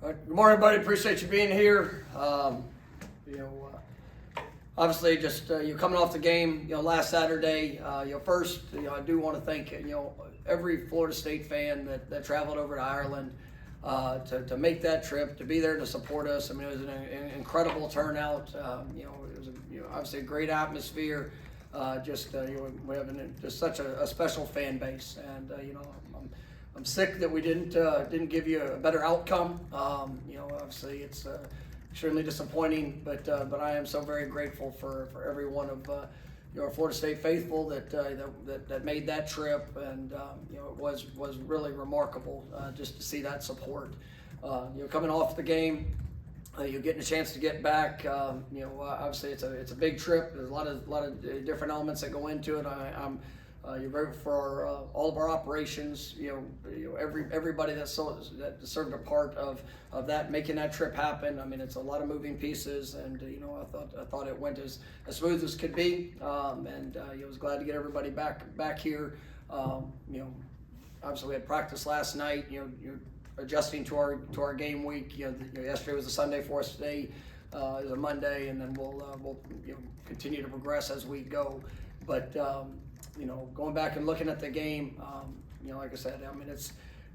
Good morning, everybody. Appreciate you being here. Obviously, just you coming off the game, last Saturday. First, I do want to thank every Florida State fan that traveled over to Ireland to make that trip, to be there to support us. I mean, it was an incredible turnout. It was obviously a great atmosphere. We have just such a special fan base, and I'm sick that we didn't give you a better outcome. Obviously it's extremely disappointing, but I am so very grateful for every one of our Florida State faithful that made that trip, and it was really remarkable just to see that support. Coming off the game, you're getting a chance to get back. Obviously it's a big trip. There's a lot of different elements that go into it. You're grateful for all of our operations. Everybody that served a part of that, making that trip happen. I mean, it's a lot of moving pieces, and I thought it went as smooth as could be. I was glad to get everybody back here. Obviously we had practice last night. You're adjusting to our game week. Yesterday was a Sunday for us. Today is a Monday, and then we'll continue to progress as we go. But going back and looking at the game, like I said, I mean it's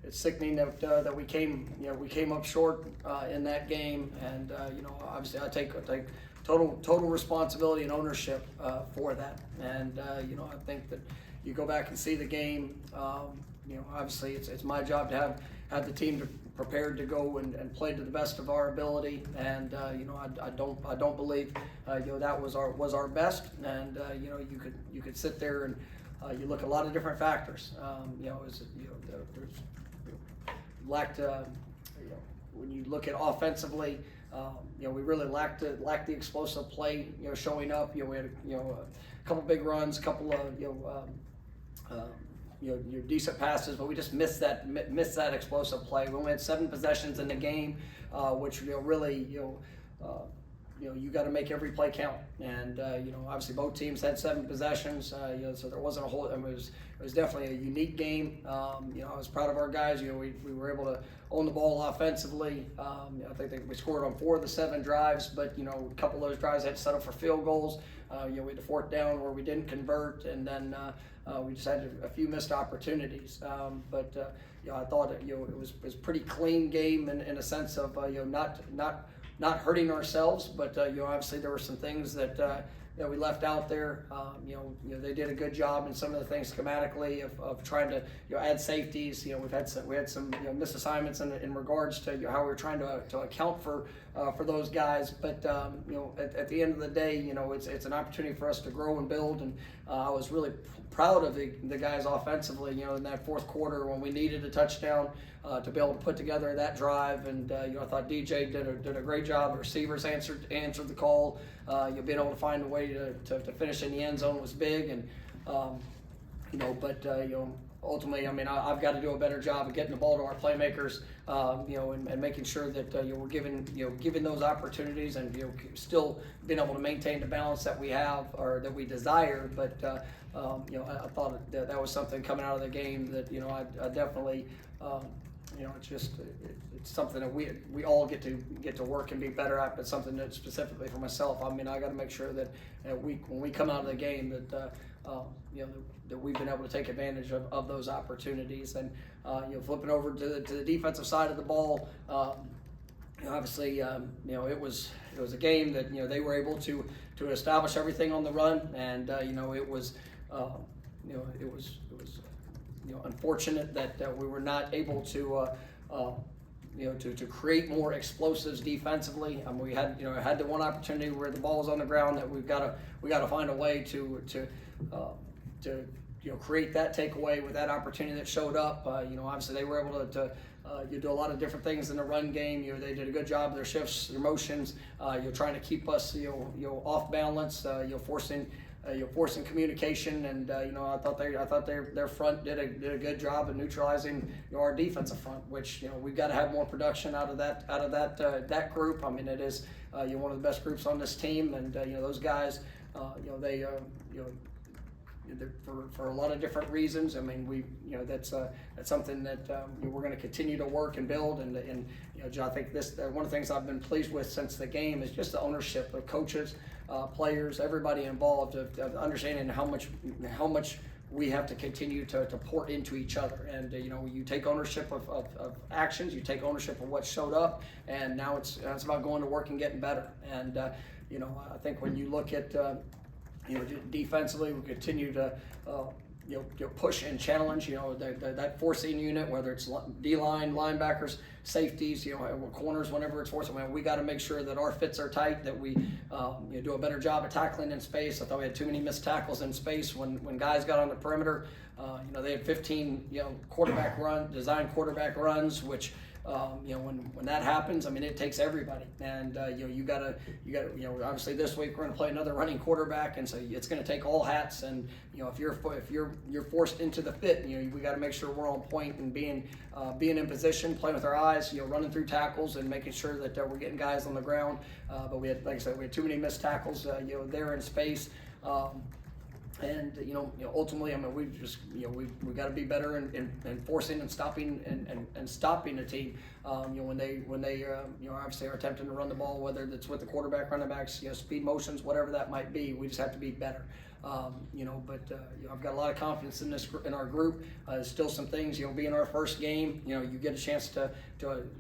sickening that we came up short in that game, and obviously I take total responsibility and ownership for that. And I think that you go back and see the game. Obviously it's my job to have the team prepared to go and play to the best of our ability, and I don't believe that was our best. And you could sit there and you look at a lot of different factors. Lacked when you look at offensively, we really lacked the explosive play showing up. We had a couple big runs, a couple of your decent passes, but we just missed that explosive play. We only had 7 possessions in the game, which really you got to make every play count. And obviously both teams had 7 possessions, so there wasn't a whole. I mean, it was definitely a unique game. I was proud of our guys. We were able to own the ball offensively. I think we scored on 4 of the 7 drives, but a couple of those drives had to set up for field goals. We had the 4th down where we didn't convert, and then we just had a few missed opportunities. I thought it was pretty clean game in a sense of not hurting ourselves, but obviously there were some things that we left out there. They did a good job in some of the things schematically of trying to add safeties. We had some missed assignments in regards to how we were trying to account for those guys. But at the end of the day, it's an opportunity for us to grow and build. And I was really proud of the guys offensively. In that 4th quarter when we needed a touchdown to be able to put together that drive. And I thought DJ did a great job. The receivers answered the call. Being able to find a way to finish in the end zone was big. And ultimately, I mean, I've got to do a better job of getting the ball to our playmakers, and making sure that we're giving those opportunities, and still being able to maintain the balance that we have or that we desire. But I thought that was something coming out of the game that I definitely. It's something that we all get to work and be better at, but something that specifically for myself, I mean, I got to make sure that when we come out of the game that that we've been able to take advantage of those opportunities. And flipping over to the defensive side of the ball, obviously it was a game that they were able to establish everything on the run, and it was unfortunate that we were not able to to create more explosives defensively. I mean, we had the one opportunity where the ball was on the ground that we got to find a way to create that takeaway with that opportunity that showed up. Obviously they were able to do a lot of different things in the run game. They did a good job of their shifts, their motions. Trying to keep us off balance. Forcing communication, and I thought their front did a good job of neutralizing our defensive front, which we've got to have more production out of that group. I mean, it is one of the best groups on this team, and those guys they for a lot of different reasons. I mean, that's something that we're going to continue to work and build. And Joe, I think one of the things I've been pleased with since the game is just the ownership of coaches, players, everybody involved, of understanding how much we have to continue to pour into each other. And you take ownership of actions, you take ownership of what showed up, and now it's about going to work and getting better. And I think when you look at defensively, we continue to push and challenge. That forcing unit, whether it's D-line, linebackers, safeties, corners, whenever it's forced. I mean, we got to make sure that our fits are tight, that we do a better job of tackling in space. I thought we had too many missed tackles in space when guys got on the perimeter. They had 15 design quarterback runs, which when that happens, I mean, it takes everybody. And you gotta obviously this week we're gonna play another running quarterback, and so it's gonna take all hats. And if you're forced into the fit, we got to make sure we're on point and being in position, playing with our eyes, running through tackles and making sure that we're getting guys on the ground. But we had, like I said, we had too many missed tackles, there in space. And ultimately, I mean, we got to be better in forcing and stopping and stopping a team. When they obviously are attempting to run the ball, whether it's with the quarterback, running backs, speed motions, whatever that might be. We just have to be better. I've got a lot of confidence in our group. Still some things, being our first game, you get a chance to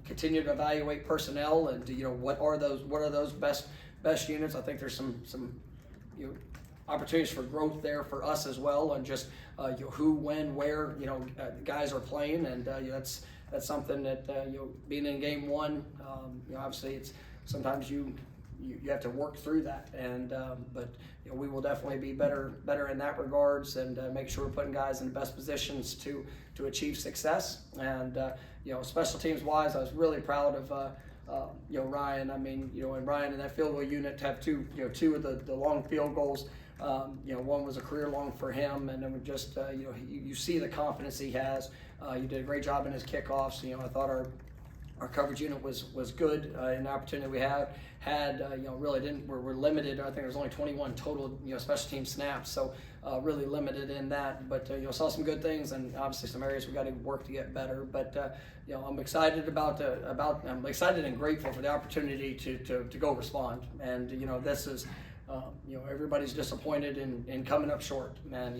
continue to evaluate personnel and what are those best units. I think there's some opportunities for growth there for us as well, and just who, when, where guys are playing, and that's something that being in game one, obviously it's sometimes you have to work through that, and but we will definitely be better in that regards, and make sure we're putting guys in the best positions to achieve success. And special teams wise, I was really proud of Ryan. I mean, and Ryan in that field goal unit to have two of the long field goals. One was a career long for him, and then just you see the confidence he has. You did a great job in his kickoffs. I thought our coverage unit was good in the opportunity we had. Really we're limited. I think there's only 21 total special team snaps, so really limited in that. But saw some good things, and obviously some areas we got to work to get better. But I'm excited I'm excited and grateful for the opportunity to go respond. And this is. Everybody's disappointed in coming up short, and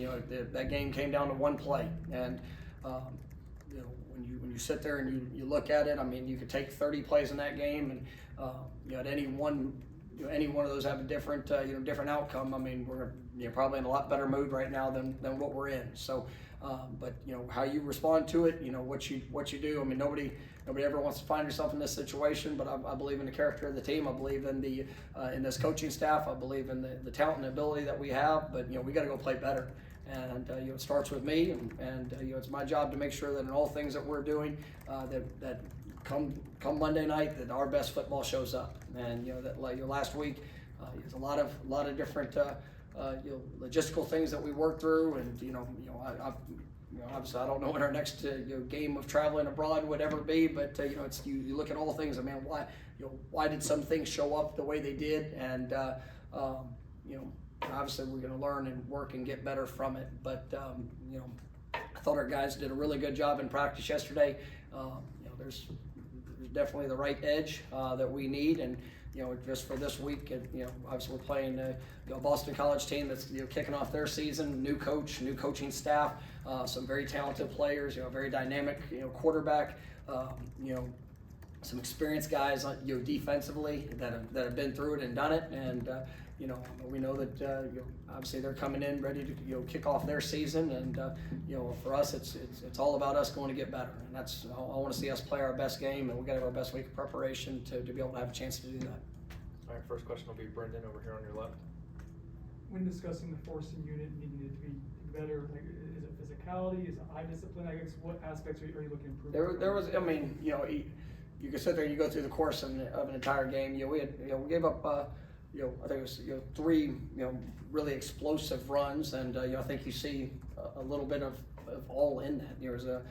that game came down to one play. And when you sit there and you look at it, I mean, you could take 30 plays in that game, and at any one of those have a different different outcome. I mean, we're probably in a lot better mood right now than what we're in. So, but how you respond to it, what you do. I mean, nobody ever wants to find yourself in this situation, but I believe in the character of the team. I believe in in this coaching staff. I believe in the talent and ability that we have. But we got to go play better, and it starts with me, and it's my job to make sure that in all things that we're doing, that come Monday night, that our best football shows up. And that last week, there's a lot of different logistical things that we work through, and obviously I don't know when our next game of traveling abroad would ever be, but it's you look at all things. I mean, why did some things show up the way they did, and obviously we're going to learn and work and get better from it. But I thought our guys did a really good job in practice yesterday. There's definitely the right edge that we need, and just for this week, and obviously we're playing a Boston College team that's kicking off their season, new coach, new coaching staff, some very talented players, very dynamic quarterback, some experienced guys defensively that have been through it and done it, and we know that obviously they're coming in ready to kick off their season, and for us it's all about us going to get better, and that's I want to see us play our best game, and we got to have our best week of preparation to be able to have a chance to do that. All right, first question will be Brendan over here on your left. When discussing the forcing unit needing it to be better, like, is it physicality, is it eye discipline? I guess what aspects are you looking to improve? There was, I mean, you can sit there and you go through the course of an entire game. We gave up. I think it was 3 really explosive runs, and I think you see a little bit of all in that. There was a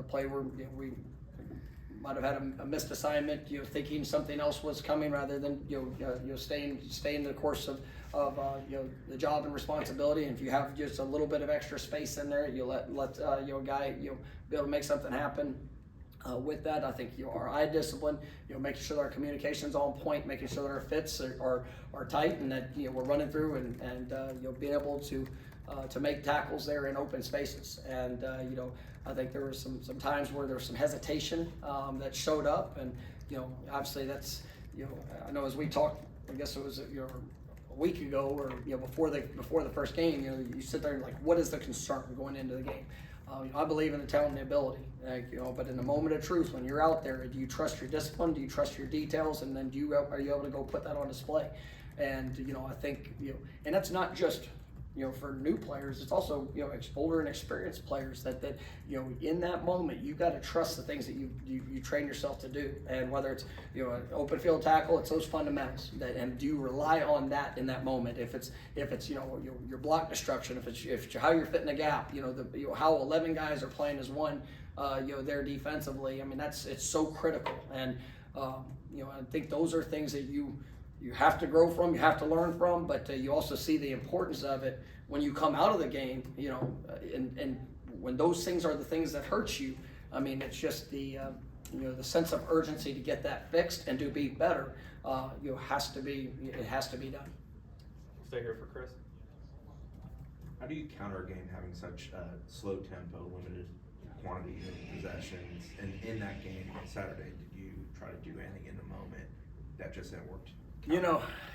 play where might have had a missed assignment, thinking something else was coming rather than staying the course of the job and responsibility. And if you have just a little bit of extra space in there, you let a guy be able to make something happen. With that, I think our eye discipline, making sure that our communication's on point, making sure that our fits are tight, and that we're running through and being able to make tackles there in open spaces. And I think there were some times where there was some hesitation that showed up, and obviously that's I know as we talked, I guess it was a week ago or before the first game, you sit there and like, what is the concern going into the game? I believe in the talent and the ability, but in the moment of truth, when you're out there, do you trust your discipline? Do you trust your details? And then are you able to go put that on display? And I think and that's not just for new players. It's also older and experienced players that in that moment you got to trust the things that you train yourself to do. And whether it's an open field tackle, it's those fundamentals and do you rely on that in that moment? If it's your block destruction, if it's how you're fitting a gap, how 11 guys are playing as one, there defensively. I mean it's so critical. And I think those are things that you have to grow from, you have to learn from, but you also see the importance of it when you come out of the game, and when those things are the things that hurt you. I mean, it's just the sense of urgency to get that fixed and to be better. It has to be done. Stay here for Chris. How do you counter a game having such a slow tempo, limited quantity of possessions? And in that game on Saturday, did you try to do anything in the moment that just didn't work?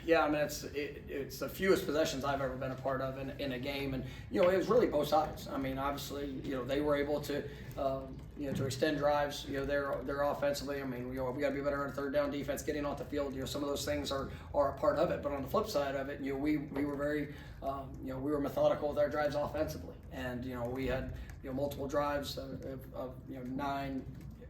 Yeah, I mean, it's the fewest possessions I've ever been a part of in a game, and it was really both sides. I mean, obviously, they were able to to extend drives, they're offensively. I mean, we got to be better on third down defense, getting off the field. Some of those things are a part of it. But on the flip side of it, we were very, we were methodical with our drives offensively, and we had multiple drives of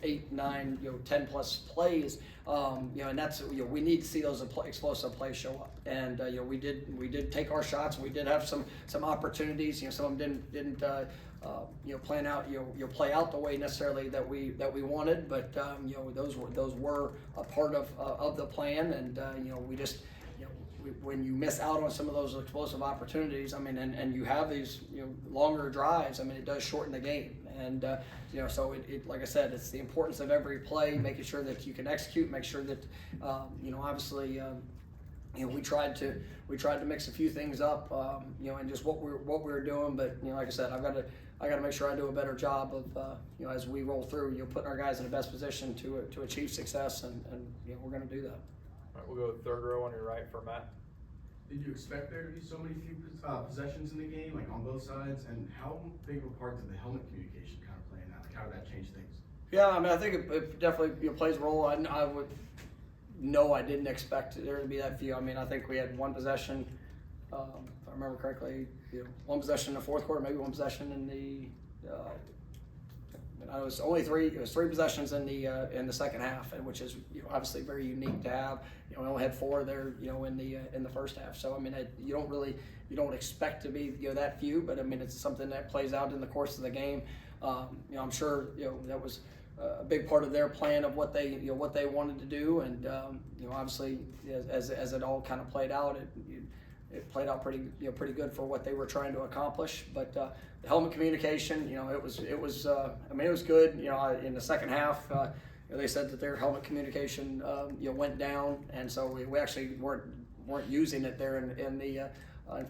8, 9, 10 plus plays, and that's we need to see those explosive plays show up. And we did take our shots. We did have some opportunities. Some of them didn't plan out play out the way necessarily that we wanted, but those were a part of the plan. And we just when you miss out on some of those explosive opportunities, I mean, and you have these longer drives, I mean, it does shorten the game. And so it like I said, it's the importance of every play, making sure that you can execute, make sure that obviously we tried to mix a few things up, and just what we were doing. But like I said, I got to make sure I do a better job of as we roll through, putting our guys in the best position to achieve success, and we're going to do that. All right, we'll go with third row on your right for Matt. Did you expect there to be so many few possessions in the game, like on both sides? And how big of a part did the helmet communication kind of play in that? Like, how did that change things? Yeah, I mean, I think it definitely plays a role. I would know I didn't expect there to be that few. I mean, I think we had one possession, if I remember correctly, one possession in the fourth quarter, maybe one possession in the. It was only three. It was 3 possessions in the second half, which is obviously very unique to have. We only had 4 there, in the first half. So I mean, you don't expect to be that few, but I mean it's something that plays out in the course of the game. I'm sure that was a big part of their plan of what they wanted to do, and obviously as it all kind of played out, it played out pretty good for what they were trying to accomplish. But the helmet communication, it was good. In the second half, they said that their helmet communication went down, and so we actually weren't using it there in the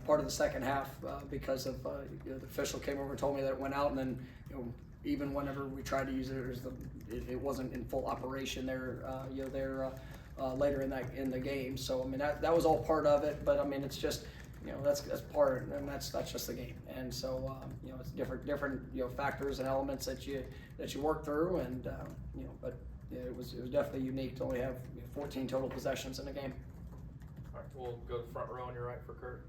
part of the second half because of the official came over and told me that it went out, and then even whenever we tried to use it, it wasn't in full operation there. Later in the game. So I mean that was all part of it, but I mean it's just that's part, and that's just the game. And so it's different factors and elements that you work through, and but it was definitely unique to only have 14 total possessions in a game. All right, we'll go to the front row on your right for Kurt.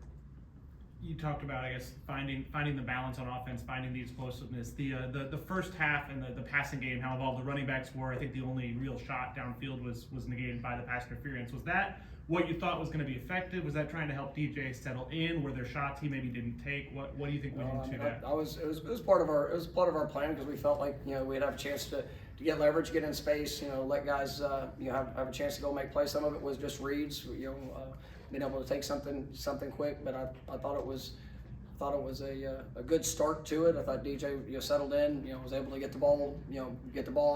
You talked about, I guess, finding the balance on offense, finding the explosiveness. The first half and the passing game, how involved the running backs were. I think the only real shot downfield was negated by the pass interference. Was that what you thought was going to be effective? Was that trying to help DJ settle in? Were there shots he maybe didn't take? What do you think went into that? It was part of our plan, because we felt like we'd have a chance to get leverage, get in space, let guys, have a chance to go make plays. Some of it was just reads, being able to take something quick, but I thought it was a good start to it. I thought DJ, settled in, was able to get the ball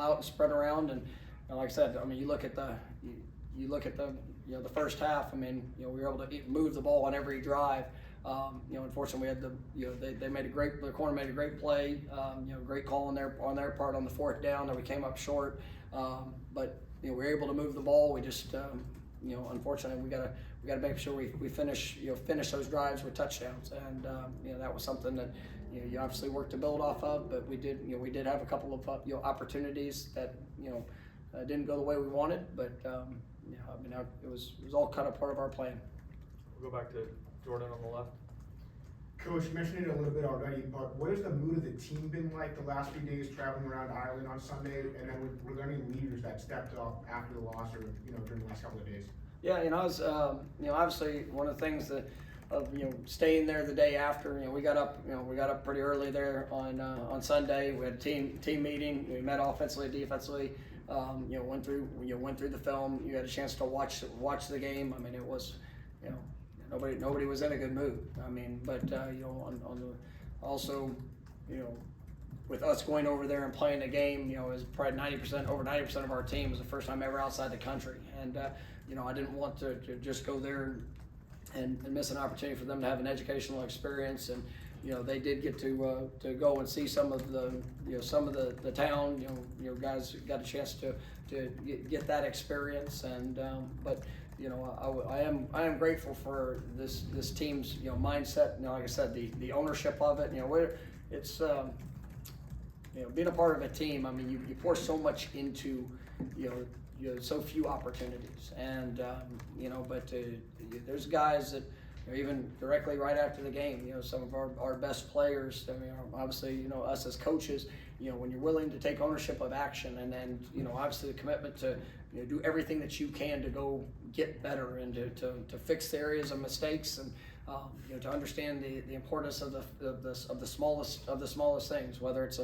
out and spread around. And like I said, I mean, you look at the the first half. I mean, we were able to move the ball on every drive. Unfortunately, we had the corner made a great play. Great call on their part on the fourth down that we came up short. But we were able to move the ball. We just, unfortunately, we gotta make sure we finish those drives with touchdowns. And that was something that you obviously worked to build off of. But we did have a couple of opportunities that didn't go the way we wanted. But it was all kind of part of our plan. We'll go back to Jordan on the left. Coach, you mentioned it a little bit already, but what has the mood of the team been like the last few days traveling around Ireland on Sunday? And then were there any leaders that stepped up after the loss or during the last couple of days? Yeah, I was obviously one of the things that staying there the day after. We got up pretty early there on Sunday. We had a team meeting. We met offensively, defensively. Went through the film. You had a chance to watch the game. I mean, it was nobody was in a good mood. I mean, but also with us going over there and playing the game, it was probably over 90% of our team was the first time ever outside the country. And I didn't want to just go there and miss an opportunity for them to have an educational experience. And they did get to go and see some of the town. Guys got a chance to get that experience. And but I am grateful for this team's mindset. Like I said, the ownership of it. It's being a part of a team. I mean, you pour so much into so few opportunities, and but there's guys that even directly right after the game, some of our best players. I mean, obviously, us as coaches, when you're willing to take ownership of action, and then obviously the commitment to do everything that you can to go get better and to fix the areas of mistakes, and to understand the importance of the smallest things, whether it's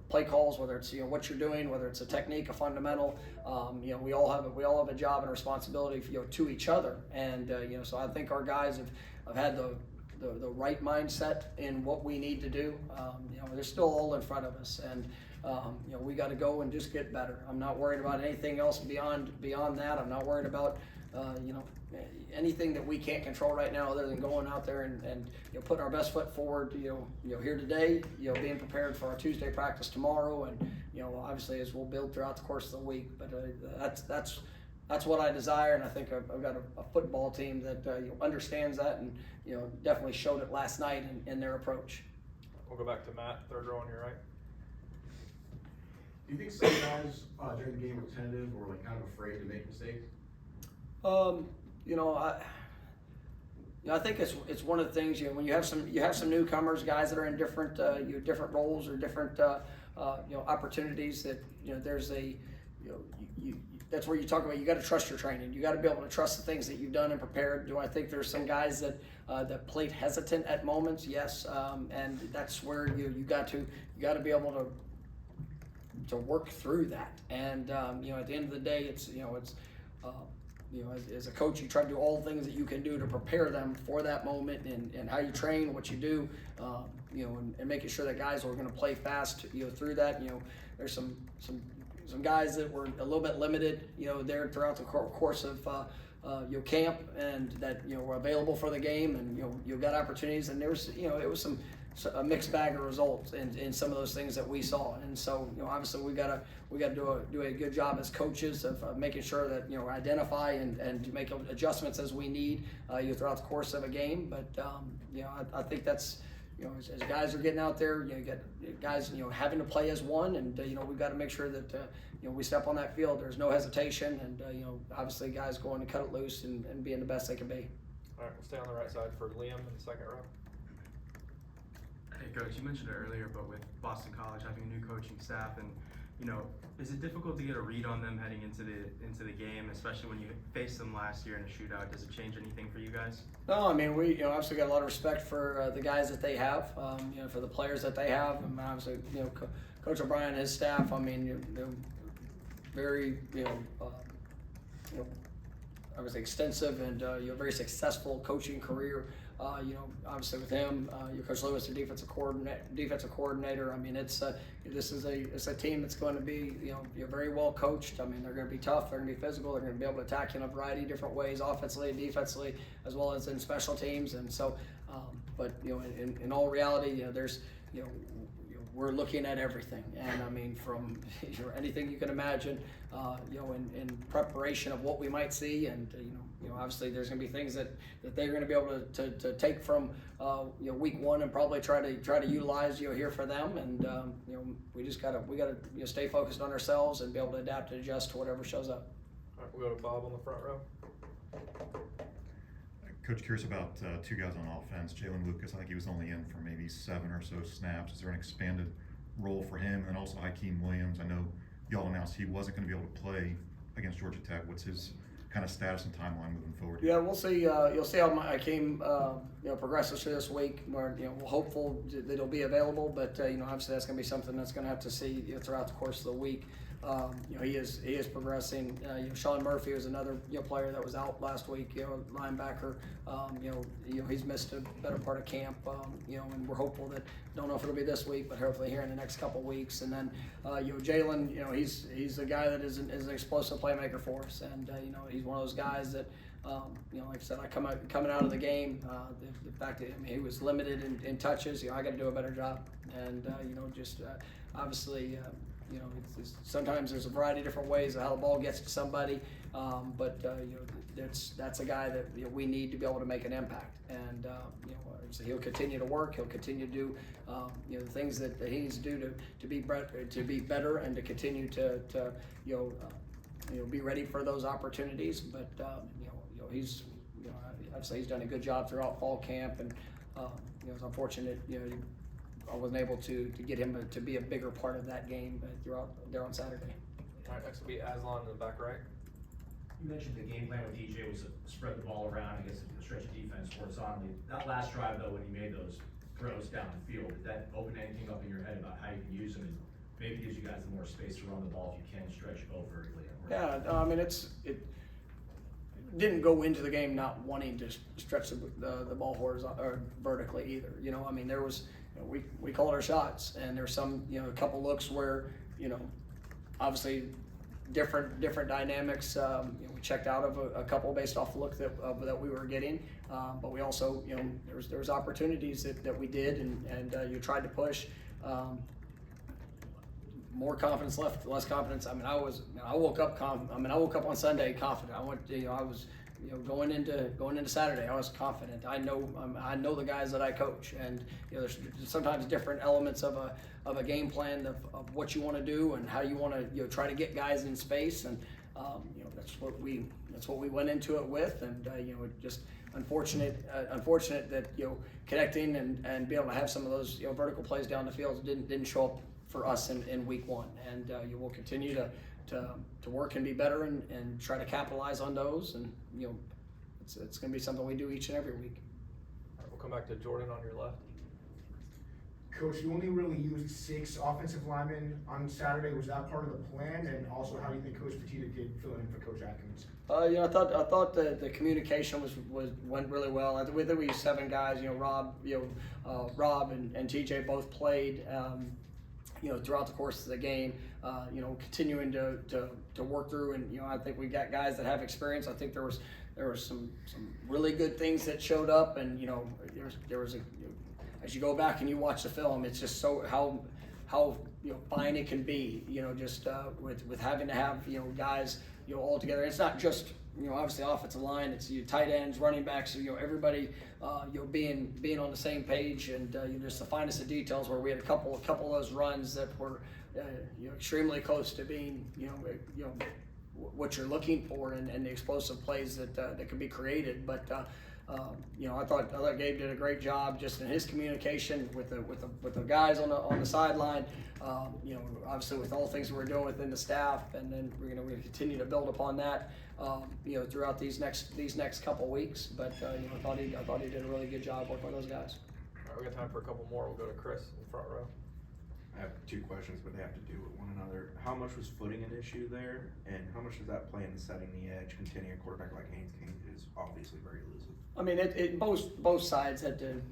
play calls, whether it's what you're doing, whether it's a technique, a fundamental. We all have a job and responsibility to each other, and so I think our guys have had the right mindset in what we need to do. They're still all in front of us, and we got to go and just get better. I'm not worried about anything else beyond that. I'm not worried about anything that we can't control right now, other than going out there and putting our best foot forward. Here today, being prepared for our Tuesday practice tomorrow, and obviously as we'll build throughout the course of the week. But that's what I desire, and I think I've got a football team that understands that, and definitely showed it last night in their approach. We'll go back to Matt, third row on your right. Do you think some guys during the game were tentative or kind of afraid to make mistakes? I think it's one of the things. When you have some newcomers, guys that are in different different roles or different opportunities, that there's that's where you talk about you got to trust your training. You got to be able to trust the things that you've done and prepared. Do I think there's some guys that played hesitant at moments? Yes, and that's where you got to be able to work through that. And at the end of the day, it's as a coach, you try to do all the things that you can do to prepare them for that moment, and how you train, what you do, and making sure that guys are going to play fast, through that. There's some guys that were a little bit limited, there throughout the course of camp, and that were available for the game, and you got opportunities, and there was it was a mixed bag of results in some of those things that we saw. And so obviously we got to do a good job as coaches of making sure that identify and make adjustments as we need throughout the course of a game. But I think that's as guys are getting out there, you get guys having to play as one, and we've got to make sure that we step on that field, there's no hesitation, and obviously guys going to cut it loose and being the best they can be. All right, we'll stay on the right side for Liam in the second row. Hey Coach, you mentioned it earlier, but with Boston College having a new coaching staff, and is it difficult to get a read on them heading into the game, especially when you faced them last year in a shootout? Does it change anything for you guys? No, I mean we obviously got a lot of respect for the guys that they have, for the players that they have, and obviously Coach O'Brien and his staff, I mean, they're very, obviously extensive and very successful coaching career. Obviously with him, Coach Lewis, the defensive coordinator. I mean, it's a team that's going to be very well coached. I mean, they're going to be tough. They're going to be physical. They're going to be able to attack in a variety of different ways, offensively and defensively, as well as in special teams. And so, but in all reality, we're looking at everything, and I mean, from anything you can imagine, in preparation of what we might see, and obviously there's going to be things that they're going to be able to take from week one and probably try to utilize here for them, and we gotta stay focused on ourselves and be able to adapt and adjust to whatever shows up. All right, we'll go to Bob on the front row. Coach, curious about two guys on offense. Jalen Lucas, I think he was only in for maybe 7 or so snaps. Is there an expanded role for him? And also Hakeem Williams, I know y'all announced he wasn't going to be able to play against Georgia Tech. What's his kind of status and timeline moving forward? Yeah, we'll see. You'll see how Hakeem progresses through this week. We're we're hopeful that he'll be available, but obviously that's going to be something that's going to have to see throughout the course of the week. He is progressing. Sean Murphy was another player that was out last week. Linebacker. He's missed a better part of camp. And we're hopeful that, don't know if it'll be this week, but hopefully here in the next couple of weeks. And then Jalen. He's a guy that is an explosive playmaker for us, and he's one of those guys that. Like I said, coming out of the game, the fact that he was limited in touches. I got to do a better job, and obviously. Sometimes there's a variety of different ways of how the ball gets to somebody, but that's a guy that we need to be able to make an impact, and so he'll continue to work. He'll continue to do the things that he needs to do to be better and to continue to be ready for those opportunities. But I'd say he's done a good job throughout fall camp, and it's unfortunate I wasn't able to get him to be a bigger part of that game throughout there on Saturday. All right, next will be Aslan in the back right. You mentioned the game plan with DJ was to spread the ball around, I guess, the stretch of defense horizontally. That last drive, though, when you made those throws down the field, did that open anything up in your head about how you can use them and maybe gives you guys more space to run the ball if you can stretch both vertically? Yeah, I mean, it didn't go into the game not wanting to stretch the ball horizontally or vertically either. I mean, there was. We called our shots, and there's some, a couple looks where, obviously different dynamics. We checked out of a couple based off the look that we were getting, but we also, there was opportunities that we did, and you tried to push. More confidence left, less confidence. I mean, I woke up on Sunday confident. I was. Going into Saturday, I was confident. I know the guys that I coach, and there's sometimes different elements of a game plan of what you want to do and how you want to try to get guys in space, and that's what we went into it with, and just unfortunate that connecting and being able to have some of those vertical plays down the field didn't show up for us in week one, and you will continue to work and be better and try to capitalize on those, and it's going to be something we do each and every week. All right, we'll come back to Jordan on your left. Coach, you only really used 6 offensive linemen on Saturday. Was that part of the plan? And also, how do you think Coach Petita did filling in for Coach Atkins? I thought the communication went really well. I think we used 7 guys. Rob and TJ both played. Throughout the course of the game, continuing to work through, and I think we got guys that have experience. I think there was some really good things that showed up, and there was as you go back and you watch the film, it's just so how fine it can be. Just with having to have guys all together. And it's not just obviously offensive line. It's tight ends, running backs. Everybody being on the same page, and just the finest of details where we had a couple of those runs that were extremely close to being what you're looking for, and the explosive plays that could be created. But I thought Gabe did a great job just in his communication with the guys on the sideline. Obviously with all the things we're doing within the staff, and then we're going to continue to build upon that. Throughout these next couple weeks. But I thought he did a really good job working with those guys. All right, we got time for a couple more. We'll go to Chris in the front row. I have two questions, but they have to do with one another. How much was footing an issue there, and how much does that play in setting the edge, containing a quarterback like Haynes King, who's obviously very elusive? I mean, both sides had to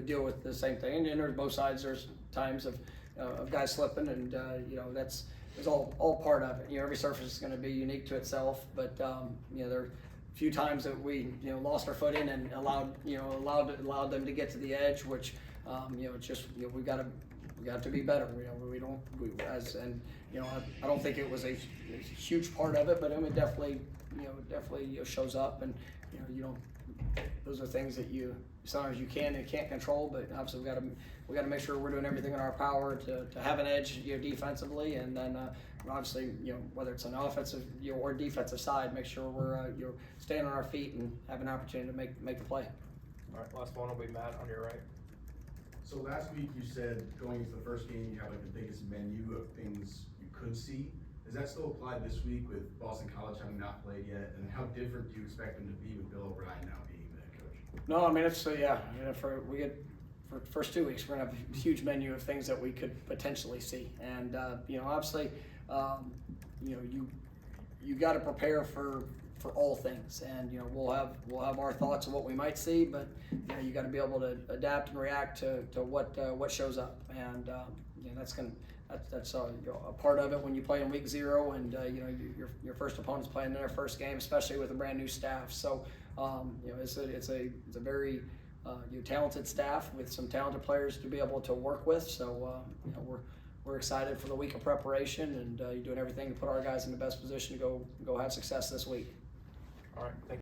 deal with the same thing, and there's both sides. There's times of guys slipping, and that's all part of it. Every surface is going to be unique to itself, but there are a few times that we lost our footing and allowed them to get to the edge, which it's just we got to be better. I don't think it was a huge part of it, but it definitely shows up, and those are things that sometimes you can and can't control, but obviously we got to make sure we're doing everything in our power to have an edge defensively, and then obviously whether it's an offensive or defensive side, make sure we're staying on our feet and have an opportunity to make the play. All right, last one will be Matt on your right. So last week you said going into the first game you have like the biggest menu of things you could see. Does that still apply this week with Boston College having not played yet? And how different do you expect them to be with Bill O'Brien now being the head coach? No, I mean it's for the first 2 weeks we're gonna have a huge menu of things that we could potentially see, and obviously you got to prepare for all things, and we'll have our thoughts of what we might see, but you got to be able to adapt and react to what shows up, and that's a part of it when you play in week 0, and your first opponent's playing their first game, especially with a brand new staff. So it's a very talented staff with some talented players to be able to work with. So we're excited for the week of preparation, and you're doing everything to put our guys in the best position to go have success this week. All right, thank you.